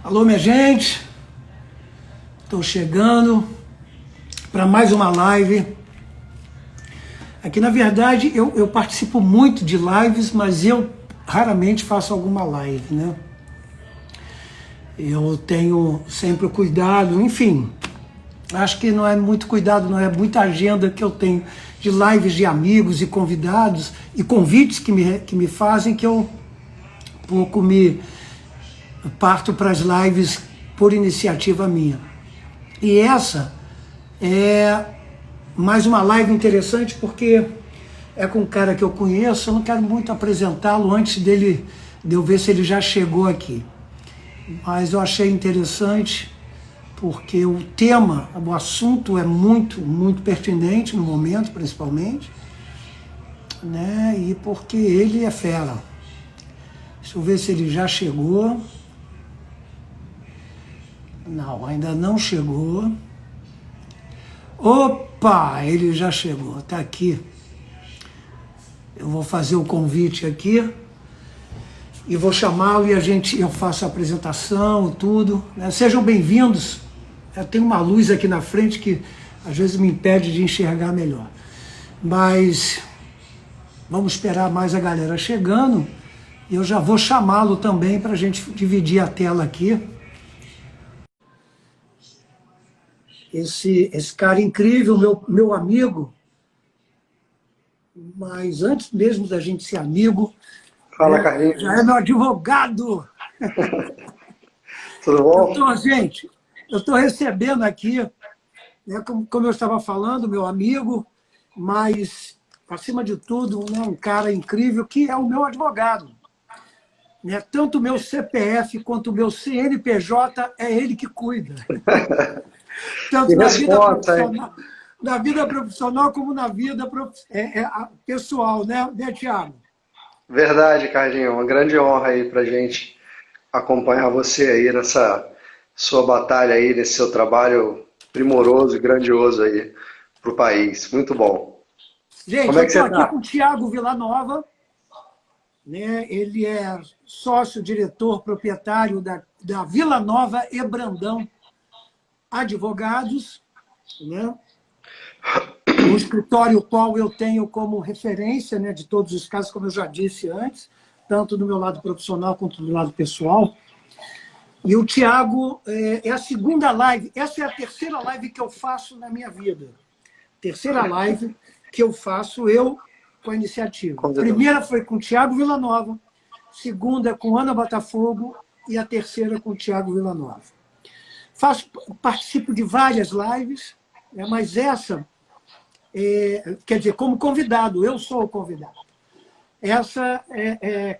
Alô, minha gente, estou chegando para mais uma live. Aqui, na verdade, eu participo muito de lives, mas eu raramente faço alguma live, né? Eu tenho sempre o cuidado, enfim, acho que não é muito cuidado, não é muita agenda que eu tenho de lives de amigos e convidados e convites que me fazem que eu pouco me parto para as lives por iniciativa minha. E essa é mais uma live interessante porque é com um cara que eu conheço, eu não quero muito apresentá-lo antes de eu ver se ele já chegou aqui. Mas eu achei interessante porque o tema, o assunto é muito pertinente no momento, principalmente, né? E porque ele é fera. Deixa eu ver se ele já chegou. Não, ainda não chegou. Opa, ele já chegou, está aqui. Eu vou fazer o convite aqui e vou chamá-lo e eu faço a apresentação, tudo, né? Sejam bem-vindos. Tem uma luz aqui na frente que às vezes me impede de enxergar melhor. Mas vamos esperar mais a galera chegando e eu já vou chamá-lo também para a gente dividir a tela aqui. Esse cara incrível, meu amigo, mas antes mesmo da gente ser amigo, Fala, Carlinhos. já é meu advogado. Tudo bom? Gente, eu estou recebendo aqui, né, como eu estava falando, meu amigo, mas, acima de tudo, né, um cara incrível que é o meu advogado. Né? Tanto o meu CPF quanto o meu CNPJ é ele que cuida. Tanto na vida profissional como na vida pessoal, né, Thiago? Verdade, Carlinhos. Uma grande honra aí pra gente acompanhar você aí nessa sua batalha aí, nesse seu trabalho primoroso e grandioso aí pro país. Muito bom. Gente, Como é eu que estou você aqui tá? com o Thiago Villanova, né? Ele é sócio, diretor, proprietário da Villanova e Brandão Advogados, né? Um escritório qual eu tenho como referência, né, de todos os casos, como eu já disse antes, tanto do meu lado profissional quanto do lado pessoal. E o Thiago é a segunda live, essa é a terceira live que eu faço na minha vida. Terceira live que eu faço eu com a iniciativa. A primeira foi com o Thiago Villanova, segunda com Ana Botafogo e a terceira com o Thiago Villanova. Participo de várias lives, né, mas essa, quer dizer, como convidado, eu sou o convidado. Essa,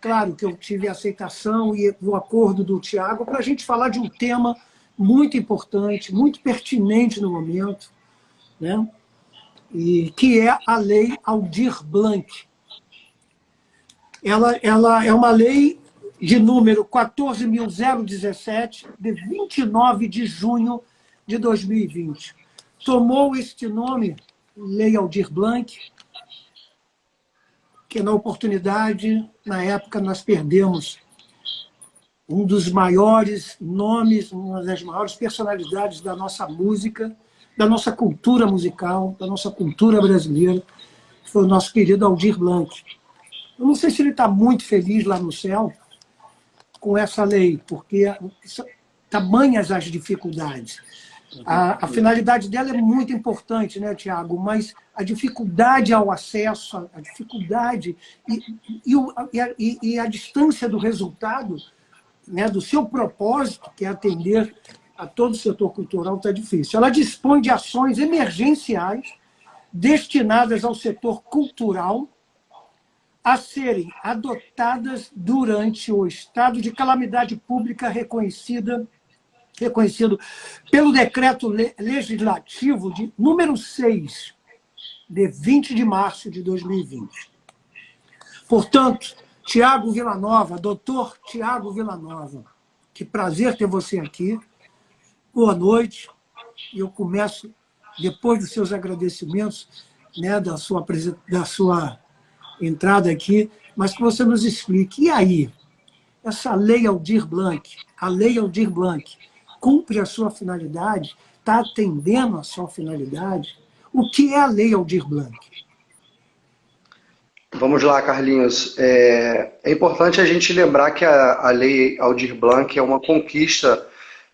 claro que eu tive a aceitação e o acordo do Thiago para a gente falar de um tema muito importante, muito pertinente no momento, né? E que é a Lei Aldir Blanc. Ela é uma lei de número 14.017, de 29 de junho de 2020. Tomou este nome, Lei Aldir Blanc, que na oportunidade, na época, nós perdemos um dos maiores nomes, uma das maiores personalidades da nossa música, da nossa cultura musical, da nossa cultura brasileira, que foi o nosso querido Aldir Blanc. Eu não sei se ele está muito feliz lá no céu com essa lei, porque tamanhas as dificuldades. A finalidade dela é muito importante, né, Tiago? Mas a dificuldade ao acesso, a dificuldade e a distância do resultado, né, do seu propósito, que é atender a todo o setor cultural, está difícil. Ela dispõe de ações emergenciais destinadas ao setor cultural a serem adotadas durante o estado de calamidade pública reconhecido pelo Decreto Legislativo de número 6, de 20 de março de 2020. Portanto, Thiago Villanova, doutor Thiago Villanova, que prazer ter você aqui. Boa noite. Eu começo, depois dos seus agradecimentos, né, da sua entrada aqui, mas que você nos explique. E aí? essa lei Aldir Blanc, a lei Aldir Blanc, cumpre a sua finalidade, está atendendo a sua finalidade? O que é a lei Aldir Blanc? Vamos lá, Carlinhos. É importante a gente lembrar que a Lei Aldir Blanc é uma conquista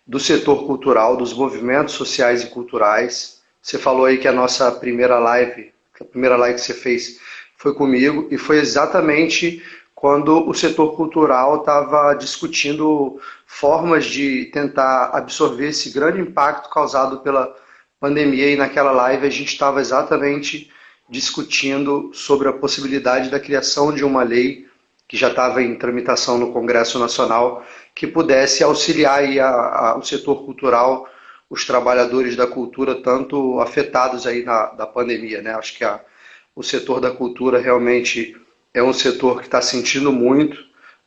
do setor cultural, dos movimentos sociais e culturais. Você falou aí que a primeira live que você fez foi comigo, e foi exatamente quando o setor cultural estava discutindo formas de tentar absorver esse grande impacto causado pela pandemia, e naquela live a gente estava exatamente discutindo sobre a possibilidade da criação de uma lei que já estava em tramitação no Congresso Nacional, que pudesse auxiliar aí o setor cultural, os trabalhadores da cultura, tanto afetados aí da pandemia, né? Acho que o setor da cultura realmente é um setor que está sentindo muito,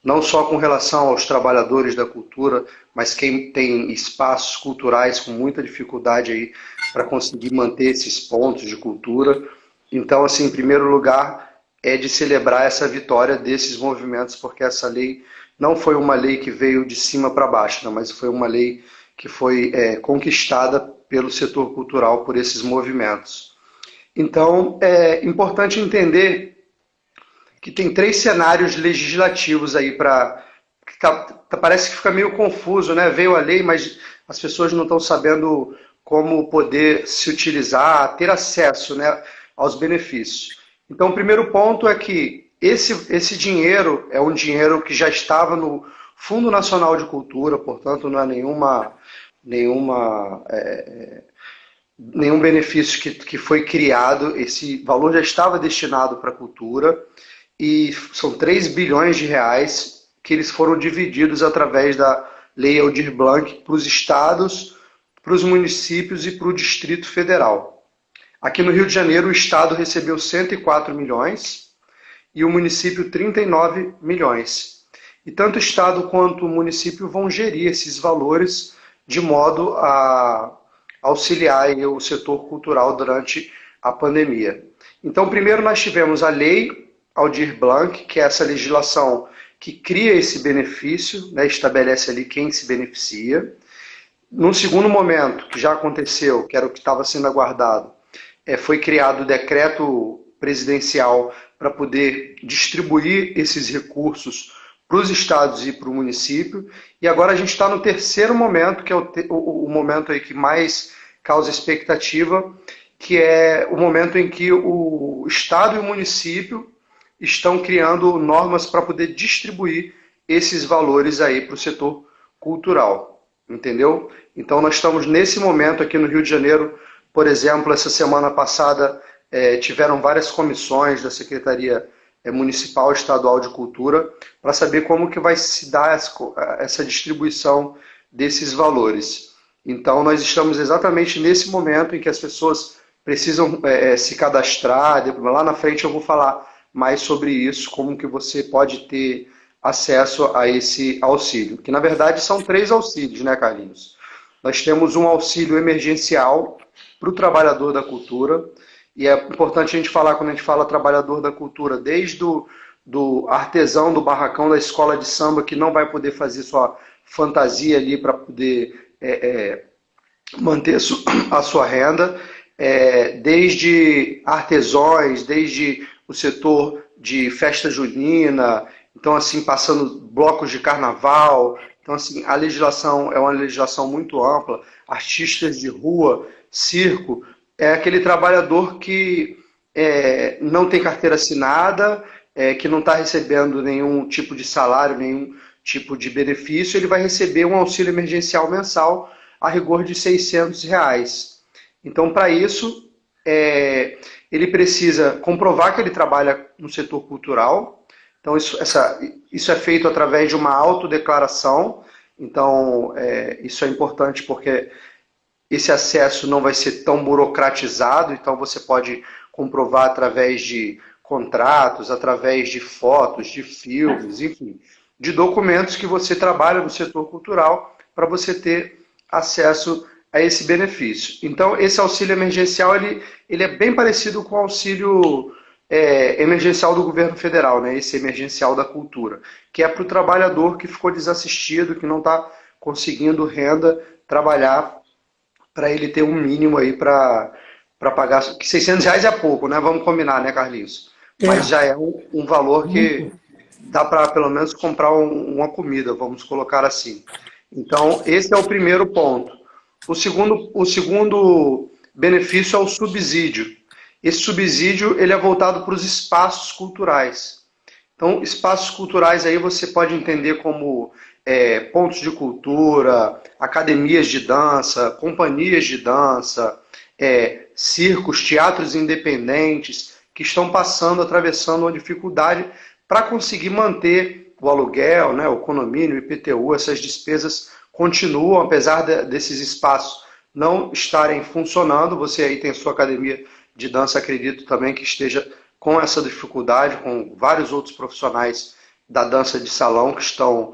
não só com relação aos trabalhadores da cultura, mas quem tem espaços culturais com muita dificuldade aí para conseguir manter esses pontos de cultura. Então, assim, em primeiro lugar, é de celebrar essa vitória desses movimentos, porque essa lei não foi uma lei que veio de cima para baixo, né, mas foi uma lei que foi conquistada pelo setor cultural, por esses movimentos. Então, é importante entender que tem três cenários legislativos aí para... Parece que fica meio confuso, né? Veio a lei, mas as pessoas não estão sabendo como poder se utilizar, ter acesso, né, aos benefícios. Então, o primeiro ponto é que esse dinheiro é um dinheiro que já estava no Fundo Nacional de Cultura, portanto, não é nenhum benefício que foi criado. Esse valor já estava destinado para a cultura, e são 3 bilhões de reais que eles foram divididos através da Lei Aldir Blanc para os estados, para os municípios e para o Distrito Federal. Aqui no Rio de Janeiro, o estado recebeu 104 milhões e o município 39 milhões. E tanto o estado quanto o município vão gerir esses valores de modo a auxiliar o setor cultural durante a pandemia. Então, primeiro nós tivemos a Lei Aldir Blanc, que é essa legislação que cria esse benefício, né, estabelece ali quem se beneficia. Num segundo momento, que já aconteceu, que era o que estava sendo aguardado, foi criado o decreto presidencial para poder distribuir esses recursos para os estados e para o município. E agora a gente está no terceiro momento, que é o momento aí que mais causa expectativa, que é o momento em que o estado e o município estão criando normas para poder distribuir esses valores aí para o setor cultural, entendeu? Então nós estamos nesse momento aqui no Rio de Janeiro. Por exemplo, essa semana passada tiveram várias comissões da Secretaria Municipal e Estadual de Cultura para saber como que vai se dar essa distribuição desses valores. Então nós estamos exatamente nesse momento em que as pessoas precisam se cadastrar. Lá na frente eu vou falar mais sobre isso, como que você pode ter acesso a esse auxílio, que na verdade são 3 auxílios, né, Carlinhos? Nós temos um auxílio emergencial para o trabalhador da cultura, e é importante a gente falar, quando a gente fala trabalhador da cultura, desde do artesão do barracão da escola de samba, que não vai poder fazer sua fantasia ali para poder manter a sua renda, desde artesãos, desde o setor de festa junina, então assim, passando blocos de carnaval. Então assim, a legislação é uma legislação muito ampla. Artistas de rua, circo, é aquele trabalhador que não tem carteira assinada, que não está recebendo nenhum tipo de salário, nenhum tipo de benefício. Ele vai receber um auxílio emergencial mensal a rigor de R$ 600. Então, para isso, ele precisa comprovar que ele trabalha no setor cultural. Então, isso é feito através de uma autodeclaração. Então, isso é importante porque esse acesso não vai ser tão burocratizado. Então, você pode comprovar através de contratos, através de fotos, de filmes, enfim, de documentos que você trabalha no setor cultural para você ter acesso a esse benefício. Então, esse auxílio emergencial ele é bem parecido com o auxílio emergencial do governo federal, né? Esse emergencial da cultura, que é para o trabalhador que ficou desassistido, que não está conseguindo renda, trabalhar para ele ter um mínimo aí para pagar. Que R$ 600 é pouco, né? Vamos combinar, né, Carlinhos? Mas É, já é um valor que muito. dá para pelo menos comprar uma comida, vamos colocar assim. Então, esse é o primeiro ponto. O segundo benefício é o subsídio. Esse subsídio ele é voltado para os espaços culturais. Então, espaços culturais aí você pode entender como pontos de cultura, academias de dança, companhias de dança, circos, teatros independentes que estão passando, atravessando uma dificuldade para conseguir manter o aluguel, né, o condomínio, o IPTU, essas despesas continuam, apesar desses espaços não estarem funcionando. Você aí tem a sua academia de dança, acredito também que esteja com essa dificuldade, com vários outros profissionais da dança de salão que estão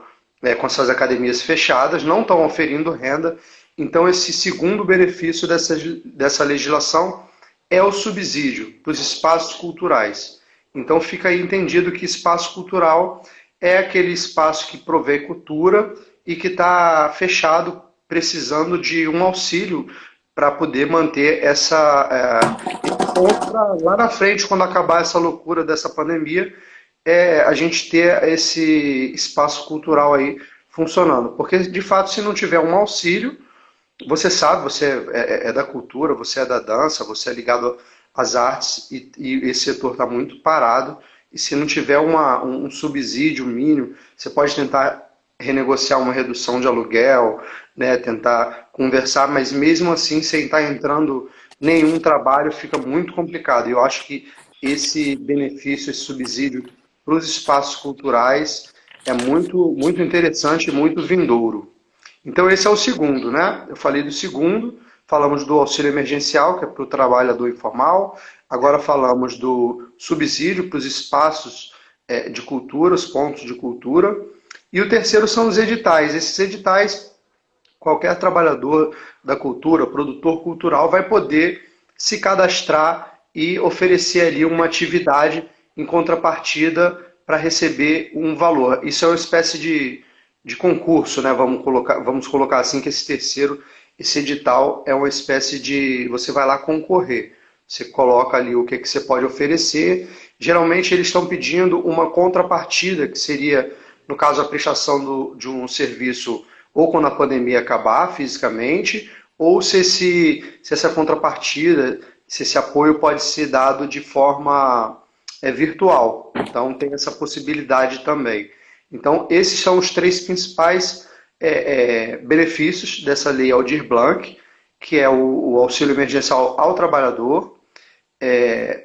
com essas academias fechadas, não estão oferindo renda. Então, esse segundo benefício dessa legislação é o subsídio para os espaços culturais. Então, fica aí entendido que espaço cultural é aquele espaço que provê cultura e que está fechado, precisando de um auxílio para poder manter esse ponto lá na frente, quando acabar essa loucura dessa pandemia, a gente ter esse espaço cultural aí funcionando. Porque, de fato, se não tiver um auxílio, você sabe, você é da cultura, você é da dança, você é ligado às artes e esse setor está muito parado. E se não tiver um subsídio mínimo, você pode tentar renegociar uma redução de aluguel, né, tentar conversar, mas mesmo assim, sem estar entrando nenhum trabalho, fica muito complicado. E eu acho que esse benefício, esse subsídio para os espaços culturais é muito, muito interessante e muito vindouro. Então esse é o segundo, né? Eu falei do segundo, falamos do auxílio emergencial, que é para o trabalhador informal, agora falamos do subsídio para os espaços de cultura, os pontos de cultura, e o terceiro são os editais. Esses editais, qualquer trabalhador da cultura, produtor cultural, vai poder se cadastrar e oferecer ali uma atividade em contrapartida para receber um valor. Isso é uma espécie de concurso, né? Vamos colocar assim, que esse edital é uma espécie de, você vai lá concorrer. Você coloca ali o que você pode oferecer. Geralmente eles estão pedindo uma contrapartida, que seria, no caso, a prestação de um serviço, ou quando a pandemia acabar fisicamente, ou se essa contrapartida, se esse apoio pode ser dado de forma virtual. Então tem essa possibilidade também. Então esses são os três principais benefícios dessa lei Aldir Blanc, que é o auxílio emergencial ao trabalhador,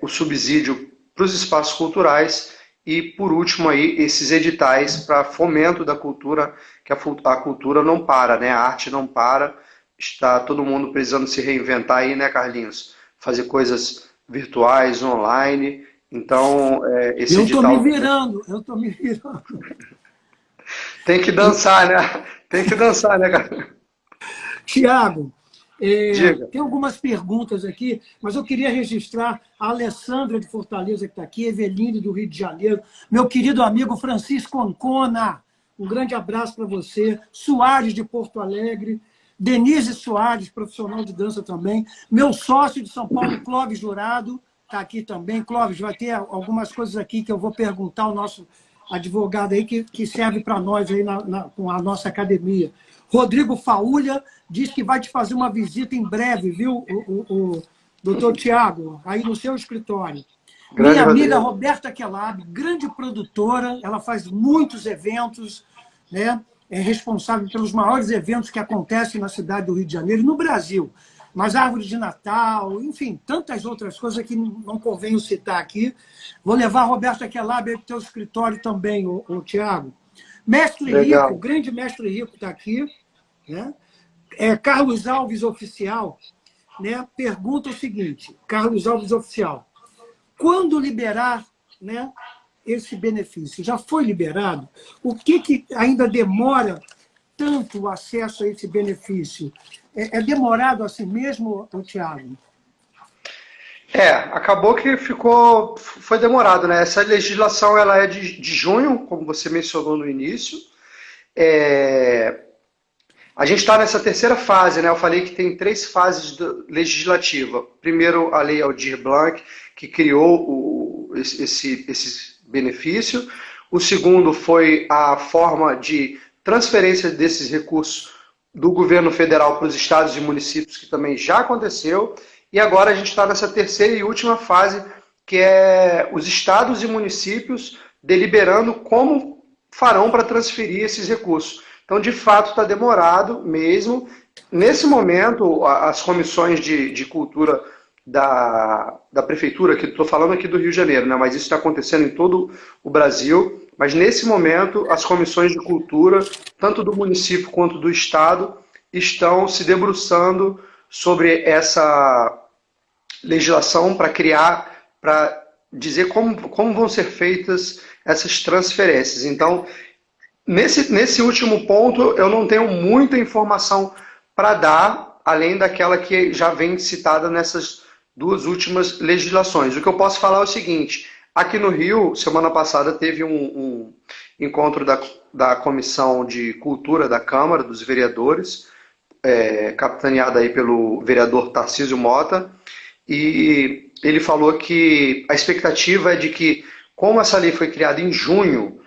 o subsídio para os espaços culturais e, por último, aí, esses editais para fomento da cultura, que a cultura não para, né? A arte não para, está todo mundo precisando se reinventar aí, né, Carlinhos? Fazer coisas virtuais, online. Então, esse Eu estou me edital virando, eu estou me virando. tem que dançar, né? Tem que dançar, né, cara? Tiago, Diga. tem algumas perguntas aqui, mas eu queria registrar a Alessandra de Fortaleza, que está aqui, Eveline do Rio de Janeiro, meu querido amigo Francisco Ancona, um grande abraço para você, Soares de Porto Alegre, Denise Soares, profissional de dança também, meu sócio de São Paulo, Clóvis Jurado, está aqui também. Clóvis, vai ter algumas coisas aqui que eu vou perguntar ao nosso advogado aí, que serve para nós aí com a nossa academia. Rodrigo Faúlha diz que vai te fazer uma visita em breve, viu, o doutor Tiago, aí no seu escritório. Grande Minha amiga Rodrigo. Roberta Kelab, grande produtora, ela faz muitos eventos, né? É responsável pelos maiores eventos que acontecem na cidade do Rio de Janeiro e no Brasil. Mas árvores de Natal, enfim, tantas outras coisas que não convém eu citar aqui. Vou levar a Roberta Kelab para o teu escritório também, o Tiago. Mestre Rico, o Legal. grande Mestre Rico está aqui, né? Carlos Alves Oficial, né? Pergunta o seguinte, Carlos Alves Oficial, quando liberar, né, esse benefício? Já foi liberado? O que ainda demora tanto o acesso a esse benefício? É demorado assim mesmo, Tiago? Acabou que foi demorado, né? Essa legislação ela é de junho, como você mencionou no início. É, A gente está nessa terceira fase, né? Eu falei que tem três fases legislativa. Primeiro, a Lei Aldir Blanc, que criou esse benefício. O segundo foi a forma de transferência desses recursos do governo federal para os estados e municípios, que também já aconteceu. E agora a gente está nessa terceira e última fase, que é os estados e municípios deliberando como farão para transferir esses recursos. Então, de fato, está demorado mesmo. Nesse momento, as comissões de cultura da prefeitura, que estou falando aqui do Rio de Janeiro, né, mas isso está acontecendo em todo o Brasil, mas nesse momento, as comissões de cultura, tanto do município quanto do estado, estão se debruçando sobre essa legislação para dizer como vão ser feitas essas transferências. Então, nesse último ponto, eu não tenho muita informação para dar, além daquela que já vem citada nessas duas últimas legislações. O que eu posso falar é o seguinte: aqui no Rio, semana passada, teve um encontro da Comissão de Cultura da Câmara, dos vereadores, capitaneada aí pelo vereador Tarcísio Mota, e ele falou que a expectativa é de que, como essa lei foi criada em junho,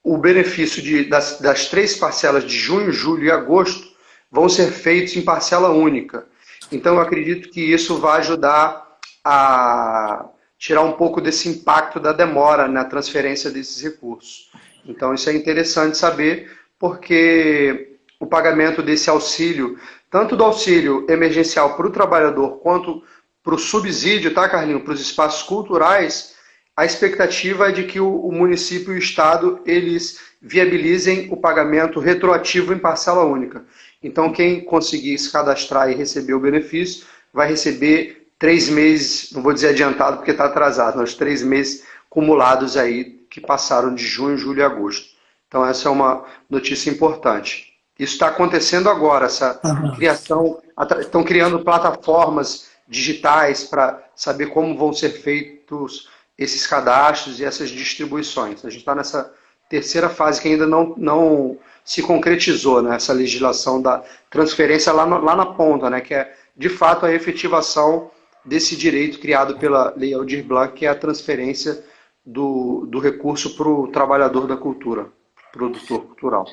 o benefício das três parcelas de junho, julho e agosto vão ser feitos em parcela única. Então, eu acredito que isso vai ajudar a tirar um pouco desse impacto da demora na transferência desses recursos. Então, isso é interessante saber, porque o pagamento desse auxílio, tanto do auxílio emergencial para o trabalhador, quanto para o subsídio, tá, Carlinhos, para os espaços culturais, a expectativa é de que o município e o estado eles viabilizem o pagamento retroativo em parcela única. Então, quem conseguir se cadastrar e receber o benefício vai receber 3 meses, não vou dizer adiantado porque está atrasado, mas 3 meses acumulados aí que passaram de junho, julho e agosto. Então, essa é uma notícia importante. Isso está acontecendo agora, essa criação. Estão criando plataformas digitais para saber como vão ser feitos esses cadastros e essas distribuições. A gente está nessa terceira fase que ainda não se concretizou, né? Essa legislação da transferência lá na ponta, né? Que é, de fato, a efetivação desse direito criado pela Lei Aldir Blanc, que é a transferência do recurso para o trabalhador da cultura, produtor cultural.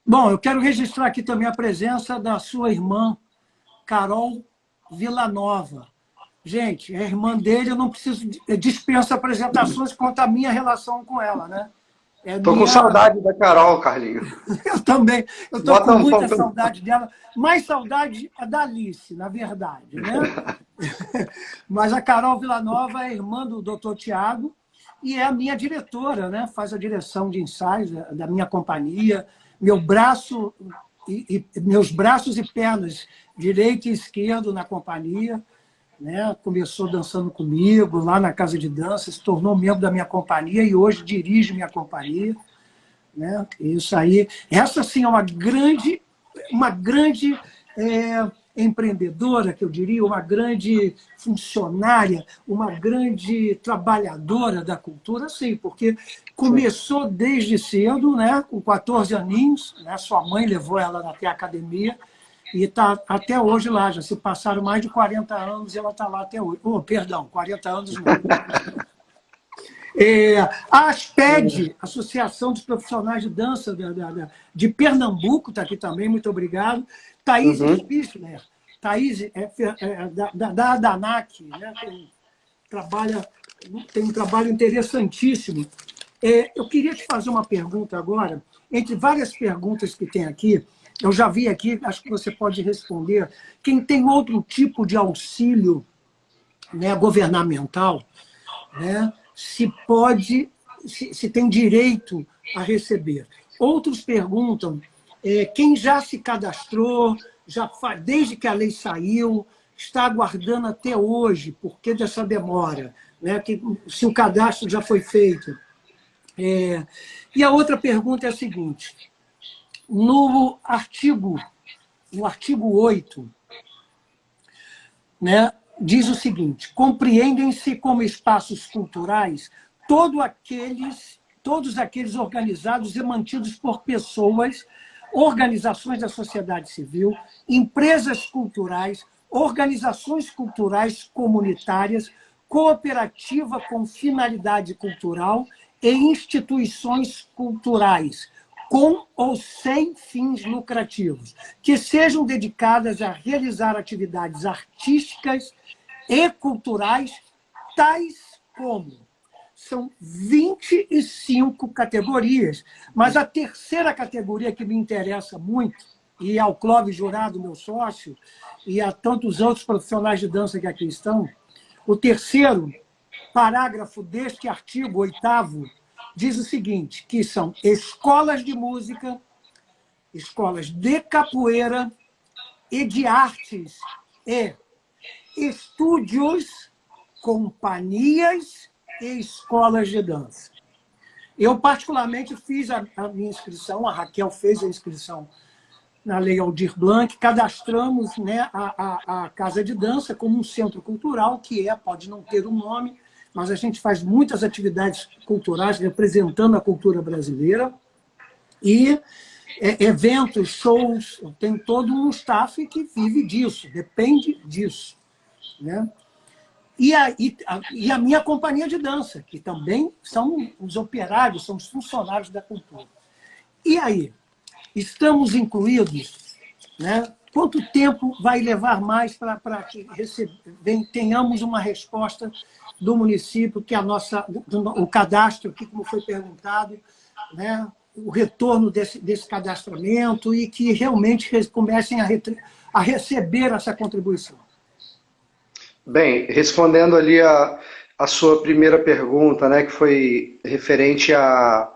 Bom, eu quero registrar aqui também a presença da sua irmã, Carol Villanova. Gente, a irmã dele, eu não preciso dispensa apresentações quanto à minha relação com ela, né? Estou com saudade da Carol, Carlinhos. Eu também. Eu estou com muita saudade dela. Mais saudade é da Alice, na verdade, né? Mas a Carol Villanova é irmã do Dr. Tiago e é a minha diretora, né? Faz a direção de ensaios da minha companhia. Meus braços e pernas, direito e esquerdo na companhia. Né? Começou dançando comigo lá na casa de dança, se tornou membro da minha companhia e hoje dirige minha companhia. Né? Isso aí. Essa, sim, é uma grande empreendedora, que eu diria, uma grande funcionária, uma grande trabalhadora da cultura, sim, porque começou desde cedo, né? Com 14 aninhos, né? Sua mãe levou ela até a academia, e está até hoje lá, já se passaram mais de 40 anos e ela está lá até hoje. Oh, perdão, 40 anos não. A ASPED, Associação dos Profissionais de Dança de Pernambuco, está aqui também, muito obrigado. Thaís Spichler, Thaís da ADANAC, né, tem um trabalho interessantíssimo. Eu queria te fazer uma pergunta agora, entre várias perguntas que tem aqui. Eu já vi aqui, acho que você pode responder. Quem tem outro tipo de auxílio, né, governamental, né, se tem direito a receber. Outros perguntam quem já se cadastrou, desde que a lei saiu, está aguardando até hoje, por que dessa demora? Né, se o cadastro já foi feito. E a outra pergunta é a seguinte: no artigo 8, né, diz o seguinte: compreendem-se como espaços culturais todos aqueles organizados e mantidos por pessoas, organizações da sociedade civil, empresas culturais, organizações culturais comunitárias, cooperativa com finalidade cultural e instituições culturais, com ou sem fins lucrativos, que sejam dedicadas a realizar atividades artísticas e culturais, tais como... São 25 categorias, mas a terceira categoria que me interessa muito, e ao Clóvis Jurado, meu sócio, e a tantos outros profissionais de dança que aqui estão, o terceiro parágrafo deste artigo 8º diz o seguinte, que são escolas de música, escolas de capoeira e de artes e estúdios, companhias e escolas de dança. Eu, particularmente, fiz a minha inscrição, a Raquel fez a inscrição na Lei Aldir Blanc, cadastramos, né, a Casa de Dança como um centro cultural, que pode não ter um nome, mas a gente faz muitas atividades culturais representando a cultura brasileira, e eventos, shows, eu tenho todo um staff que vive disso, depende disso, né? E a minha companhia de dança, que também são os operários, são os funcionários da cultura. E aí, estamos incluídos, né? Quanto tempo vai levar mais para que tenhamos uma resposta do município, que o cadastro, aqui como foi perguntado, né? O retorno desse cadastramento e que realmente comecem a receber essa contribuição? Bem, respondendo ali a sua primeira pergunta, né, que foi referente a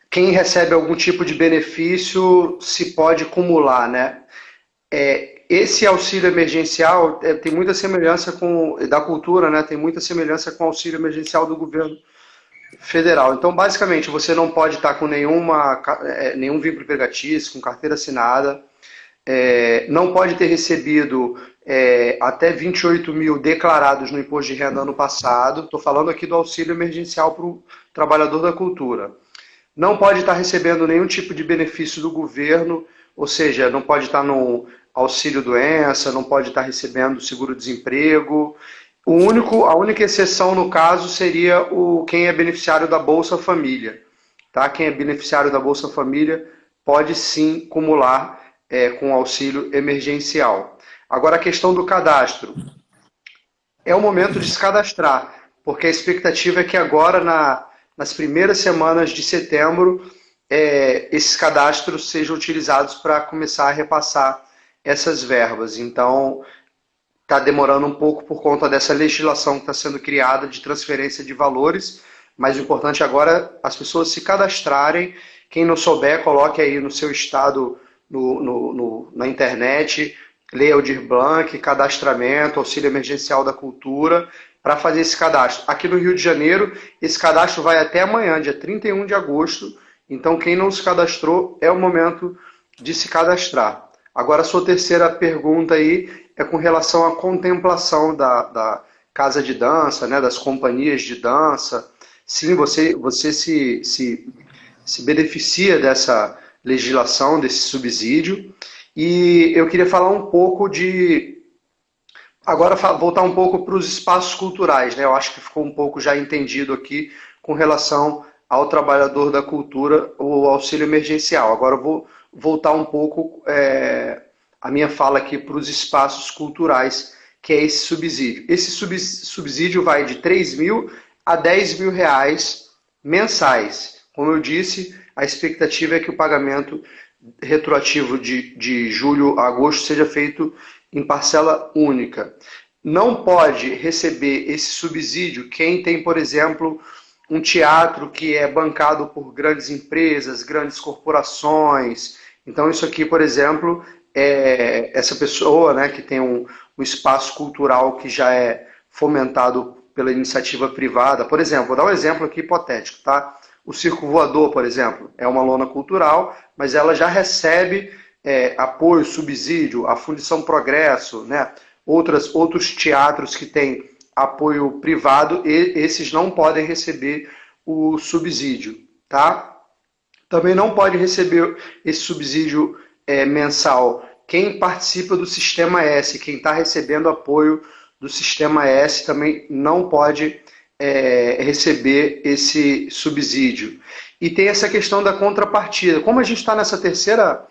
quem recebe algum tipo de benefício se pode acumular, né? Esse auxílio emergencial tem muita semelhança com da cultura, né? Tem muita semelhança com o auxílio emergencial do governo federal. Então, basicamente, você não pode estar com nenhum vínculo empregatício, com carteira assinada, não pode ter recebido até 28 mil declarados no imposto de renda ano passado. Estou falando aqui do auxílio emergencial para o trabalhador da cultura. Não pode estar recebendo nenhum tipo de benefício do governo, ou seja, não pode estar no auxílio doença, não pode estar recebendo seguro-desemprego. A única exceção no caso seria quem é beneficiário da Bolsa Família. Tá? Quem é beneficiário da Bolsa Família pode sim acumular com auxílio emergencial. Agora, a questão do cadastro. É o momento de se cadastrar, porque a expectativa é que agora, nas primeiras semanas de setembro, esses cadastros sejam utilizados para começar a repassar essas verbas. Então, está demorando um pouco por conta dessa legislação que está sendo criada de transferência de valores, mas o importante agora é as pessoas se cadastrarem. Quem não souber, coloque aí no seu estado, na internet, Lei Aldir Blanc, cadastramento, auxílio emergencial da cultura, para fazer esse cadastro. Aqui no Rio de Janeiro, esse cadastro vai até amanhã, dia 31 de agosto. Então, quem não se cadastrou, é o momento de se cadastrar. Agora, a sua terceira pergunta aí é com relação à contemplação da casa de dança, né, das companhias de dança. Sim, você se beneficia dessa legislação, desse subsídio. E eu queria falar um pouco agora voltar um pouco para os espaços culturais, né? Eu acho que ficou um pouco já entendido aqui com relação ao trabalhador da cultura, o auxílio emergencial. Agora eu vou voltar um pouco a minha fala aqui para os espaços culturais, que é esse subsídio. Esse subsídio vai de 3 mil a 10 mil reais mensais. Como eu disse, a expectativa é que o pagamento retroativo de julho a agosto seja feito em parcela única. Não pode receber esse subsídio quem tem, por exemplo, um teatro que é bancado por grandes empresas, grandes corporações. Então, isso aqui, por exemplo, essa pessoa, né, que tem um espaço cultural que já é fomentado pela iniciativa privada. Por exemplo, vou dar um exemplo aqui hipotético, tá? O Circo Voador, por exemplo, é uma lona cultural, mas ela já recebe apoio, subsídio, a Fundição Progresso, né? outros teatros que têm apoio privado, esses não podem receber o subsídio, tá? Também não pode receber esse subsídio mensal quem participa do Sistema S, quem está recebendo apoio do Sistema S também não pode receber esse subsídio. E tem essa questão da contrapartida. Como a gente está nessa terceira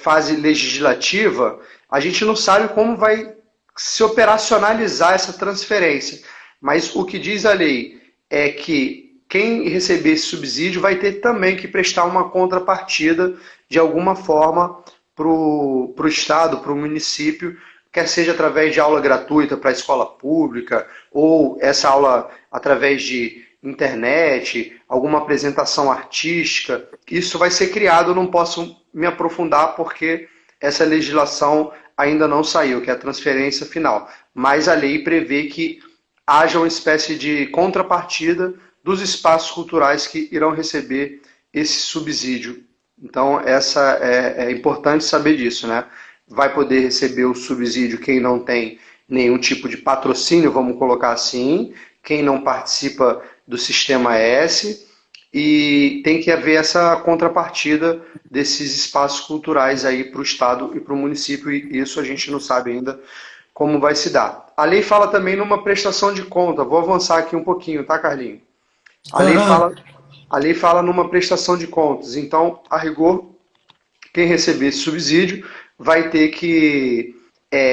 fase legislativa, a gente não sabe como vai se operacionalizar essa transferência. Mas o que diz a lei é que quem receber esse subsídio vai ter também que prestar uma contrapartida de alguma forma para o Estado, para o município, quer seja através de aula gratuita para a escola pública, ou essa aula através de internet, alguma apresentação artística. Isso vai ser criado, eu não posso me aprofundar porque essa legislação ainda não saiu, que é a transferência final. Mas a lei prevê que haja uma espécie de contrapartida dos espaços culturais que irão receber esse subsídio. Então, é importante saber disso, né? Vai poder receber o subsídio quem não tem nenhum tipo de patrocínio, vamos colocar assim, quem não participa do Sistema S, e tem que haver essa contrapartida desses espaços culturais aí para o Estado e para o município, e isso a gente não sabe ainda como vai se dar. A lei fala também numa prestação de conta, vou avançar aqui um pouquinho, tá, Carlinhos? A lei fala numa prestação de contas, então, a rigor, quem receber esse subsídio vai ter que,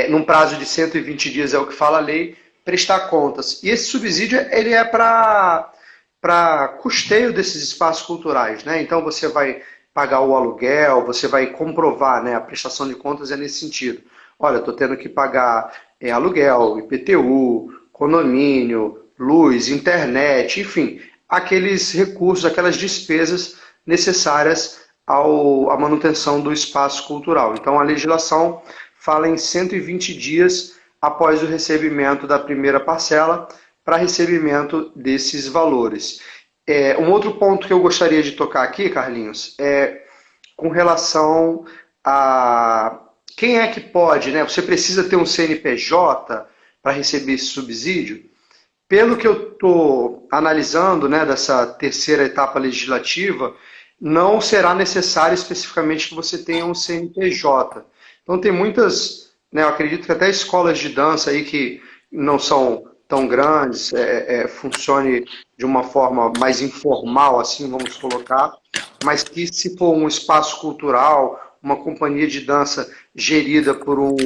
num prazo de 120 dias, é o que fala a lei, prestar contas. E esse subsídio ele é para custeio desses espaços culturais, né? Então você vai pagar o aluguel, você vai comprovar, né? A prestação de contas é nesse sentido. Olha, estou tendo que pagar aluguel, IPTU, condomínio, luz, internet, enfim, aqueles recursos, aquelas despesas necessárias à manutenção do espaço cultural. Então, a legislação fala em 120 dias após o recebimento da primeira parcela para recebimento desses valores. Um outro ponto que eu gostaria de tocar aqui, Carlinhos, é com relação a quem é que pode, né? Você precisa ter um CNPJ para receber esse subsídio? Pelo que eu estou analisando, né, dessa terceira etapa legislativa, não será necessário especificamente que você tenha um CNPJ. Então tem muitas, né, eu acredito que até escolas de dança aí que não são tão grandes, funcione de uma forma mais informal, assim vamos colocar, mas que se for um espaço cultural, uma companhia de dança gerida por um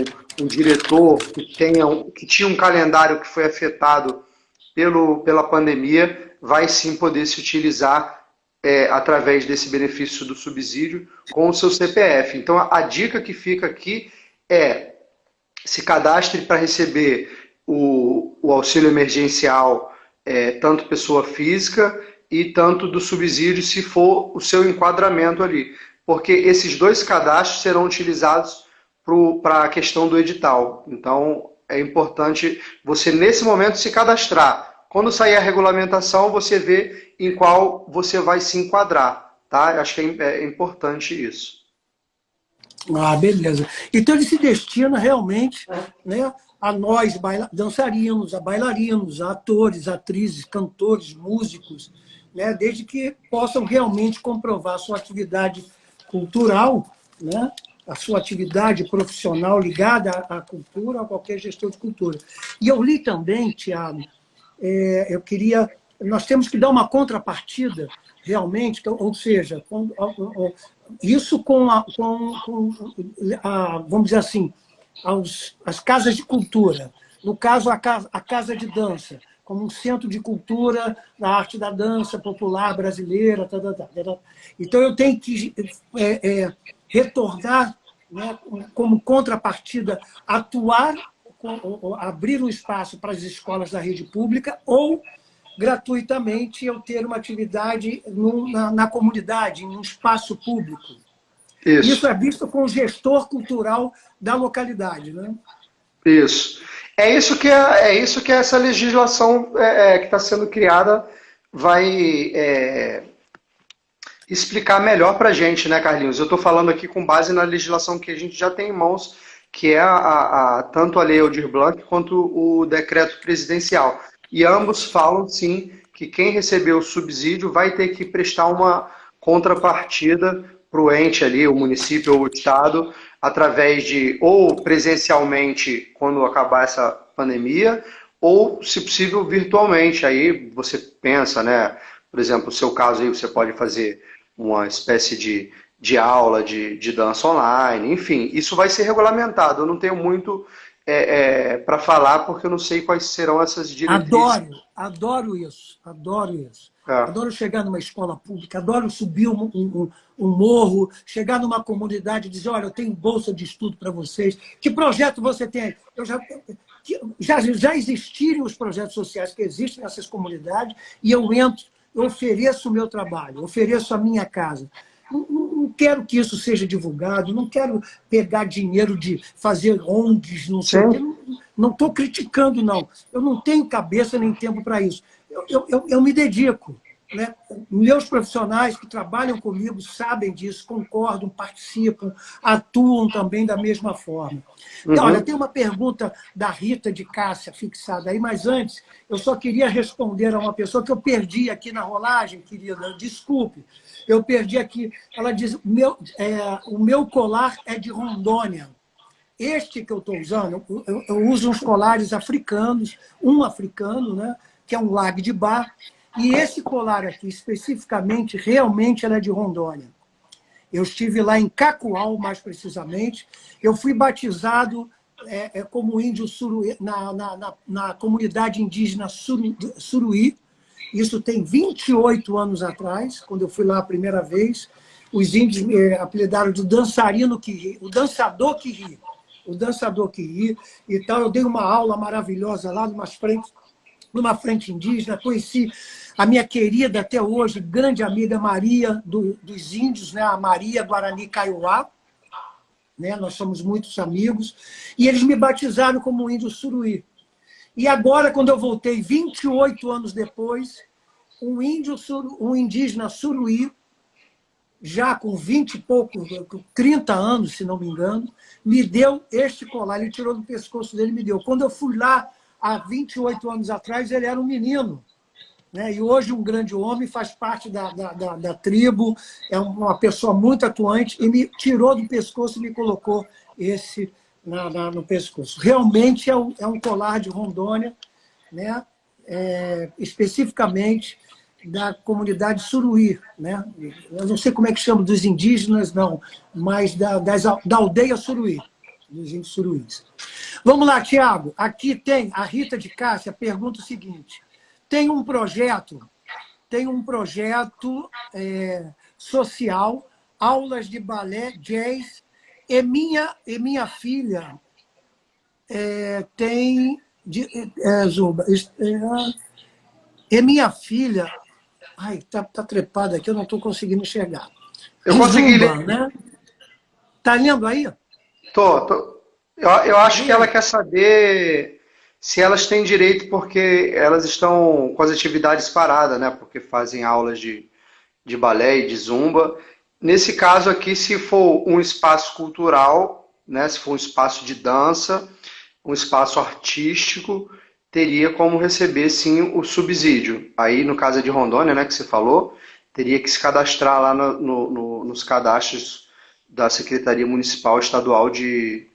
diretor que tinha um calendário que foi afetado pela pandemia, vai sim poder se utilizar através desse benefício do subsídio com o seu CPF. Então, a dica que fica aqui é se cadastre para receber o auxílio emergencial, tanto pessoa física e tanto do subsídio, se for o seu enquadramento ali. Porque esses dois cadastros serão utilizados para a questão do edital. Então, é importante você, nesse momento, se cadastrar. Quando sair a regulamentação, você vê em qual você vai se enquadrar. Tá? Eu acho que é importante isso. Ah, beleza. Então ele se destina realmente, né, a nós, dançarinos, a bailarinos, a atores, atrizes, cantores, músicos, né, desde que possam realmente comprovar a sua atividade cultural, né, a sua atividade profissional ligada à cultura, a qualquer gestor de cultura. E eu li também, Tiago, nós temos que dar uma contrapartida, realmente, ou seja, isso vamos dizer assim, as casas de cultura, no caso a casa de dança, como um centro de cultura da arte da dança popular brasileira. Então eu tenho que retornar, né, como contrapartida, atuar, abrir um espaço para as escolas da rede pública ou gratuitamente eu ter uma atividade na comunidade, em um espaço público. Isso é visto com o gestor cultural da localidade, né? Isso. É isso que essa legislação que está sendo criada vai explicar melhor para a gente, né, Carlinhos? Eu estou falando aqui com base na legislação que a gente já tem em mãos, que é tanto a Lei Aldir Blanc quanto o decreto presidencial. E ambos falam, sim, que quem recebeu o subsídio vai ter que prestar uma contrapartida para o ente ali, o município ou o estado, através de ou presencialmente quando acabar essa pandemia, ou, se possível, virtualmente. Aí você pensa, né? Por exemplo, no seu caso aí você pode fazer uma espécie de aula de dança online, enfim, isso vai ser regulamentado. Eu não tenho muito para falar porque eu não sei quais serão essas diretrizes. Adoro isso, adoro isso. É. Adoro chegar numa escola pública, adoro subir um morro, chegar numa comunidade e dizer, olha, eu tenho bolsa de estudo para vocês. Que projeto você tem? Já existirem os projetos sociais que existem nessas comunidades e eu entro, eu ofereço o meu trabalho, ofereço a minha casa. Não quero que isso seja divulgado, não quero pegar dinheiro de fazer ONGs, não sei o quê. Sim. Não estou criticando, não. Eu não tenho cabeça nem tempo para isso. Eu me dedico. Né? Meus profissionais que trabalham comigo sabem disso, concordam, participam, atuam também da mesma forma. Olha, Uhum. tem uma pergunta da Rita de Cássia fixada aí, mas antes eu só queria responder a uma pessoa que eu perdi aqui na rolagem, querida, desculpe. Eu perdi aqui. Ela diz: o meu colar é de Rondônia. Este que eu estou usando, eu uso uns colares africanos, um africano, né, que é um lag de bar, e esse colar aqui, especificamente, realmente ela é de Rondônia. Eu estive lá em Cacoal, mais precisamente. Eu fui batizado como índio Suruí, na comunidade indígena Suruí. Isso tem 28 anos atrás, quando eu fui lá a primeira vez. Os índios me apelidaram de dançarino que ri, o dançador que ri. O dançador que ri. Então, eu dei uma aula maravilhosa lá numa frente indígena, conheci a minha querida até hoje, grande amiga Maria dos Índios, né? A Maria Guarani Kaiowá, né? Nós somos muitos amigos, e eles me batizaram como índio Suruí. E agora, quando eu voltei, 28 anos depois, um indígena Suruí, já com 20 e pouco, 30 anos, se não me engano, me deu este colar. Ele tirou do pescoço dele e me deu. Quando eu fui lá, há 28 anos atrás, ele era um menino. Né? E hoje um grande homem, faz parte da tribo, é uma pessoa muito atuante, e me tirou do pescoço e me colocou esse no pescoço. Realmente é um colar de Rondônia, né? Especificamente da comunidade Suruí. Né? Eu não sei como é que chama dos indígenas, não, mas da aldeia Suruí, dos índios suruís. Vamos lá, Tiago. Aqui tem a Rita de Cássia, pergunta o seguinte: tem um projeto social, aulas de balé, jazz, e minha filha tem... Zuba, e minha filha... Ai, tá trepada aqui, eu não estou conseguindo enxergar. Eu De consegui Zumba, ler. né? Está lendo aí? Tô. Eu acho que Lê ela aí. quer saber se elas têm direito porque elas estão com as atividades paradas, né? Porque fazem aulas de balé e de zumba. Nesse caso aqui, se for um espaço cultural, né? Se for um espaço de dança, um espaço artístico, teria como receber sim o subsídio. Aí, no caso de Rondônia, né, que você falou, teria que se cadastrar lá nos cadastros da Secretaria Municipal Estadual de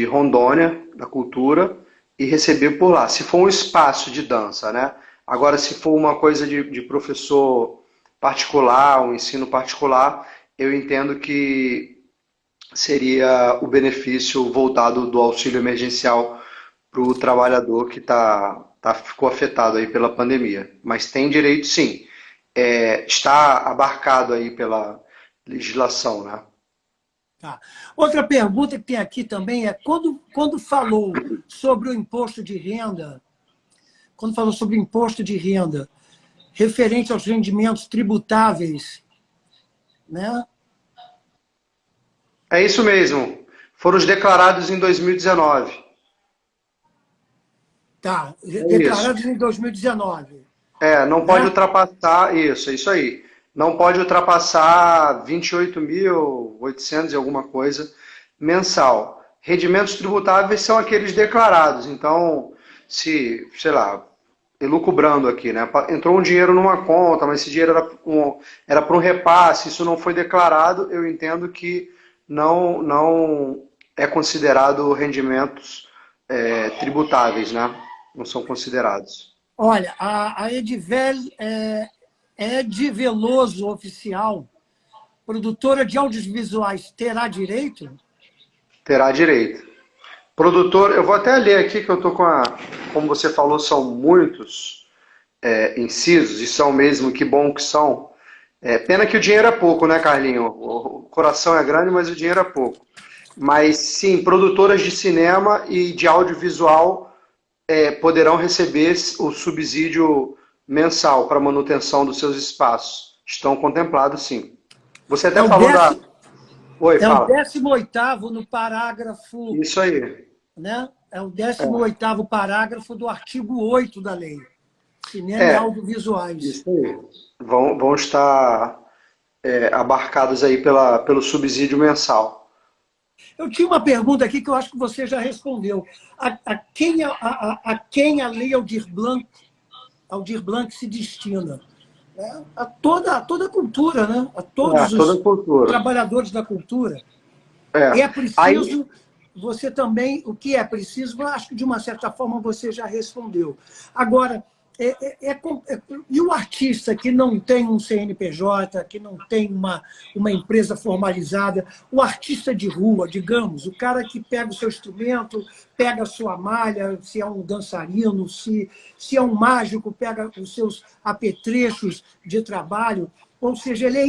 Rondônia, da Cultura, e receber por lá. Se for um espaço de dança, né? Agora, se for uma coisa de professor particular, um ensino particular, eu entendo que seria o benefício voltado do auxílio emergencial para o trabalhador que ficou afetado aí pela pandemia. Mas tem direito sim. Está abarcado aí pela legislação, né? Tá. Outra pergunta que tem aqui também é, quando falou sobre o imposto de renda, quando falou sobre o imposto de renda referente aos rendimentos tributáveis, né? É isso mesmo. Foram os declarados em 2019. Tá, É isso. declarados em 2019, Não pode né? ultrapassar isso, é isso aí. Não pode ultrapassar 28.800 e alguma coisa mensal. rendimentos tributáveis são aqueles declarados. Então, se, sei lá, elucubrando aqui, né? Entrou um dinheiro numa conta, mas esse dinheiro era para um repasse, isso não foi declarado, eu entendo que não é considerado rendimentos tributáveis, né? Não são considerados. Olha, a Ed Veloso Oficial, produtora de audiovisuais, terá direito? Terá direito. Produtor, eu vou até ler aqui que eu estou como você falou, são muitos incisos, e são mesmo, que bom que são. Pena que o dinheiro é pouco, né, Carlinho? O coração é grande, mas o dinheiro é pouco. Mas sim, produtoras de cinema e de audiovisual poderão receber o subsídio mensal para manutenção dos seus espaços. Estão contemplados, sim. Você até falou da... Oi, É o fala. 18º no parágrafo... Isso aí. Né? É o 18º parágrafo do artigo 8 da lei. Cinema e audiovisuais. Isso aí. Vão estar abarcados aí pelo subsídio mensal. Eu tinha uma pergunta aqui que eu acho que você já respondeu. A quem a lei Aldir Blanc se destina? A toda a cultura, né? A todos os trabalhadores da cultura. É preciso... Você também, o que é preciso, eu acho que de uma certa forma você já respondeu. Agora, e o artista que não tem um CNPJ, que não tem uma empresa formalizada, o artista de rua, digamos, o cara que pega o seu instrumento, pega a sua malha, se é um dançarino, se é um mágico, pega os seus apetrechos de trabalho, ou seja, ele é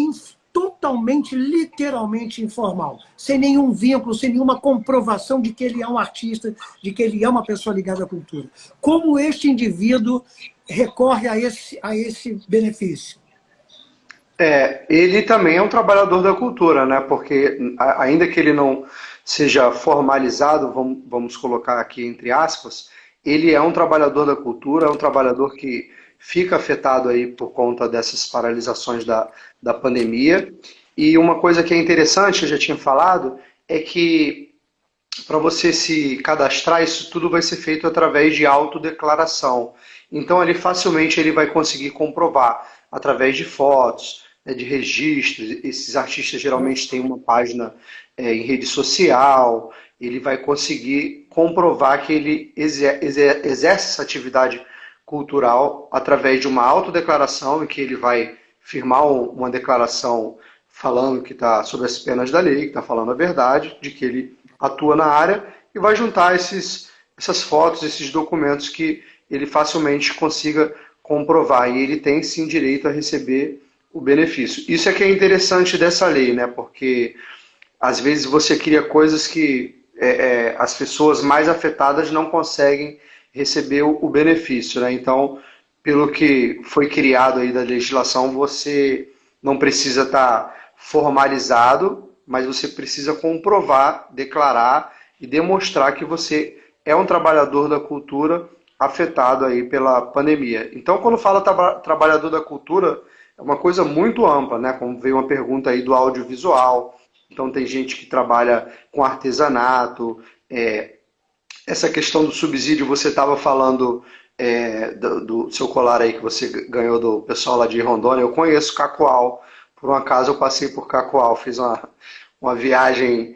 totalmente, literalmente informal, sem nenhum vínculo, sem nenhuma comprovação de que ele é um artista, de que ele é uma pessoa ligada à cultura. Como este indivíduo recorre a esse benefício? Ele também é um trabalhador da cultura, né? Porque ainda que ele não seja formalizado, vamos colocar aqui entre aspas, ele é um trabalhador da cultura, é um trabalhador que fica afetado aí por conta dessas paralisações da pandemia. E uma coisa que é interessante, eu já tinha falado, é que para você se cadastrar, isso tudo vai ser feito através de autodeclaração. Então, facilmente ele vai conseguir comprovar através de fotos, de registros. Esses artistas geralmente têm uma página em rede social. Ele vai conseguir comprovar que ele exerce essa atividade cultural através de uma autodeclaração, em que ele vai firmar uma declaração falando que está sob as penas da lei, que está falando a verdade, de que ele atua na área, e vai juntar essas fotos, esses documentos que ele facilmente consiga comprovar. E ele tem sim direito a receber o benefício. Isso é que é interessante dessa lei, né? Porque às vezes você cria coisas que as pessoas mais afetadas não conseguem receber o benefício, né? Então, pelo que foi criado aí da legislação, você não precisa estar formalizado, mas você precisa comprovar, declarar e demonstrar que você é um trabalhador da cultura afetado aí pela pandemia. Então, quando fala trabalhador da cultura, é uma coisa muito ampla, né? Como veio uma pergunta aí do audiovisual. Então, tem gente que trabalha com artesanato. Essa questão do subsídio, você estava falando do seu colar aí que você ganhou do pessoal lá de Rondônia. Eu conheço Cacoal. Por um acaso, eu passei por Cacoal. Fiz uma viagem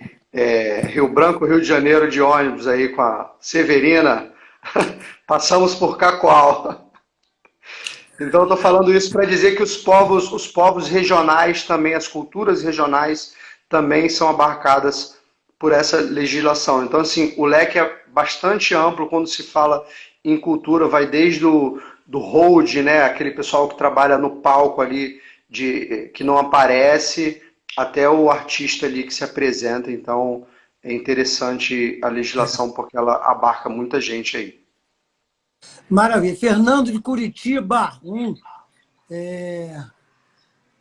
Rio Branco, Rio de Janeiro, de ônibus aí com a Severina. Passamos por Cacoal. Então, eu estou falando isso para dizer que os povos regionais também, as culturas regionais também são abarcadas por essa legislação. Então, assim, o leque é bastante amplo quando se fala em cultura, vai desde do hold, né, aquele pessoal que trabalha no palco ali, que não aparece, até o artista ali que se apresenta. Então, é interessante a legislação porque ela abarca muita gente aí. Maravilha. Fernando de Curitiba.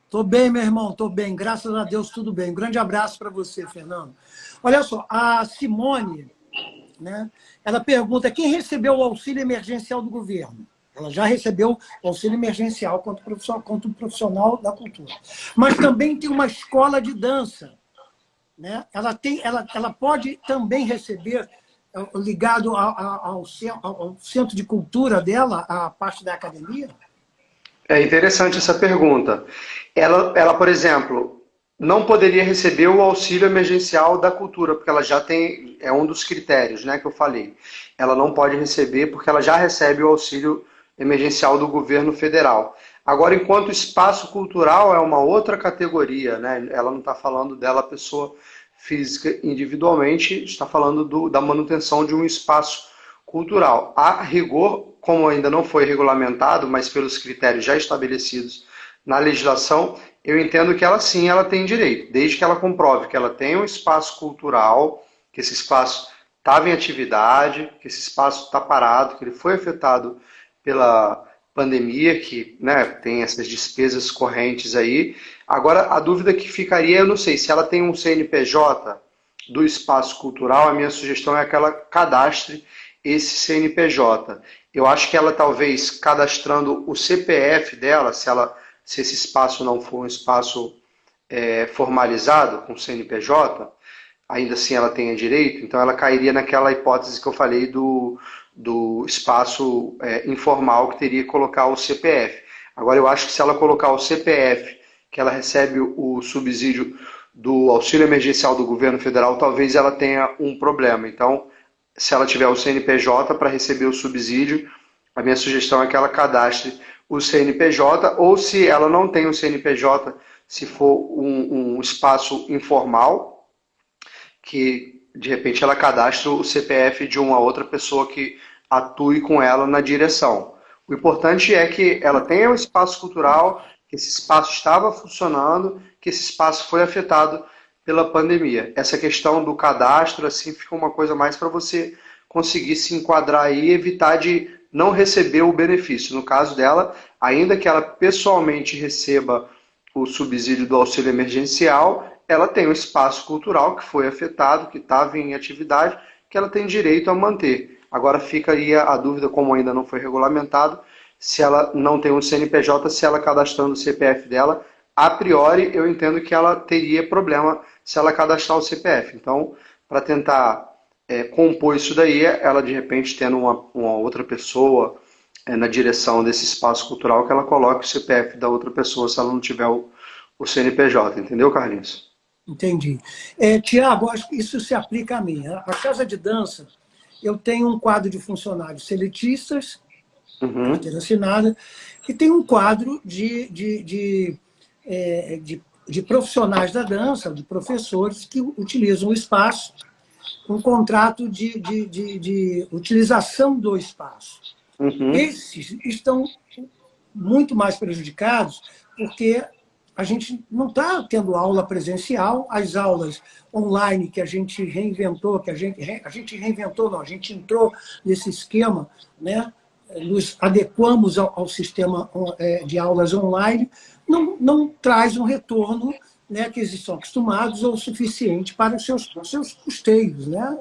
Tô bem, meu irmão, tô bem. Graças a Deus, tudo bem. Um grande abraço para você, Fernando. Olha só, a Simone, né, ela pergunta quem recebeu o auxílio emergencial do governo. Ela já recebeu o auxílio emergencial quanto profissional da cultura. Mas também tem uma escola de dança, né? Ela pode também receber, ligado ao centro de cultura dela, a parte da academia? É interessante essa pergunta. Ela, por exemplo, não poderia receber o auxílio emergencial da cultura, porque ela já tem, é um dos critérios, né, que eu falei. Ela não pode receber porque ela já recebe o auxílio emergencial do governo federal. Agora, enquanto espaço cultural é uma outra categoria, né? Ela não está falando dela pessoa física individualmente, está falando da manutenção de um espaço cultural. A rigor, como ainda não foi regulamentado, mas pelos critérios já estabelecidos na legislação, eu entendo que ela sim, ela tem direito, desde que ela comprove que ela tem um espaço cultural, que esse espaço estava em atividade, que esse espaço está parado, que ele foi afetado pela pandemia, que, né, tem essas despesas correntes aí. Agora, a dúvida que ficaria, eu não sei, se ela tem um CNPJ do espaço cultural, a minha sugestão é que ela cadastre esse CNPJ. Eu acho que ela talvez cadastrando o CPF dela, se esse espaço não for um espaço formalizado com CNPJ, ainda assim ela tenha direito, então ela cairia naquela hipótese que eu falei do espaço informal que teria que colocar o CPF. Agora eu acho que se ela colocar o CPF, que ela recebe o subsídio do auxílio emergencial do governo federal, talvez ela tenha um problema. Então, se ela tiver o CNPJ para receber o subsídio, a minha sugestão é que ela cadastre o CNPJ, ou se ela não tem o CNPJ, se for um espaço informal, que de repente ela cadastre o CPF de uma outra pessoa que atue com ela na direção. O importante é que ela tenha um espaço cultural, que esse espaço estava funcionando, que esse espaço foi afetado pela pandemia. Essa questão do cadastro, assim, fica uma coisa mais para você conseguir se enquadrar aí e evitar de não receber o benefício. No caso dela, ainda que ela pessoalmente receba o subsídio do auxílio emergencial, ela tem um espaço cultural que foi afetado, que estava em atividade, que ela tem direito a manter. Agora fica aí a dúvida, como ainda não foi regulamentado, se ela não tem um CNPJ, se ela cadastrando o CPF dela, a priori eu entendo que ela teria problema se ela cadastrar o CPF. Então, para tentar compor isso daí, ela de repente tendo uma outra pessoa na direção desse espaço cultural, que ela coloque o CPF da outra pessoa se ela não tiver o CNPJ. Entendeu, Carlinhos? Entendi. Tiago, acho que isso se aplica a mim. A casa de dança, eu tenho um quadro de funcionários seletistas, carteira assinada, e tem um quadro de profissionais da dança, de professores que utilizam o espaço, um contrato de utilização do espaço. Esses estão muito mais prejudicados porque a gente não está tendo aula presencial, as aulas online que a gente reinventou, a gente entrou nesse esquema, né? Nos adequamos ao sistema de aulas online, não traz um retorno, né, que eles estão acostumados ou suficiente para os seus custeios, né,